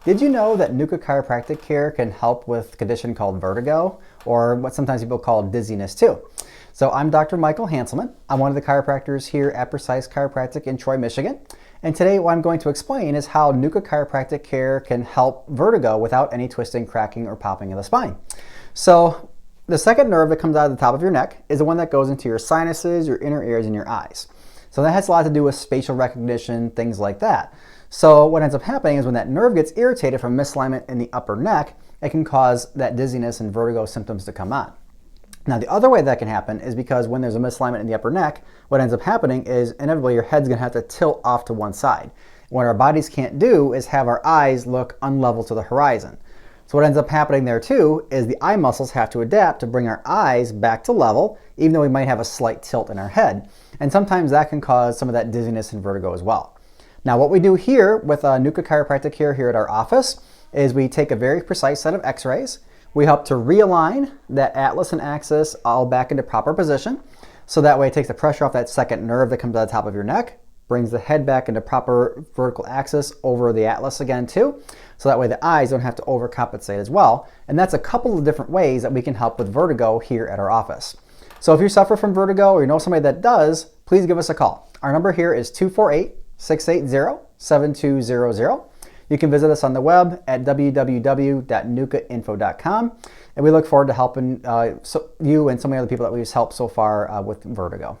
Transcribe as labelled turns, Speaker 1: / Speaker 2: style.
Speaker 1: Did you know that Nuka chiropractic care can help with a condition called vertigo, or what sometimes people call dizziness too? So I'm Dr. Michael Hanselman. I'm one of the chiropractors here at Precise Chiropractic in Troy, Michigan. And today what I'm going to explain is how Nuka chiropractic care can help vertigo without any twisting, cracking, or popping of the spine. So the second nerve that comes out of the top of your neck is the one that goes into your sinuses, your inner ears, and your eyes. So that has a lot to do with spatial recognition, things like that. So what ends up happening is when that nerve gets irritated from misalignment in the upper neck, it can cause that dizziness and vertigo symptoms to come on. Now the other way that can happen is because when there's a misalignment in the upper neck, what ends up happening is inevitably your head's going to have to tilt off to one side. What our bodies can't do is have our eyes look unlevel to the horizon. So what ends up happening there too is the eye muscles have to adapt to bring our eyes back to level, even though we might have a slight tilt in our head. And sometimes that can cause some of that dizziness and vertigo as well. Now what we do here with Nuka chiropractic care here at our office is we take a very precise set of x-rays. We help to realign that atlas and axis all back into proper position. So that way it takes the pressure off that second nerve that comes out of the top of your neck, brings the head back into proper vertical axis over the atlas again too. So that way the eyes don't have to overcompensate as well. And that's a couple of different ways that we can help with vertigo here at our office. So if you suffer from vertigo or you know somebody that does, please give us a call. Our number here is 248-680-7200. You can visit us on the web at www.nukainfo.com. And we look forward to helping you and so many other people that we've helped so far with vertigo.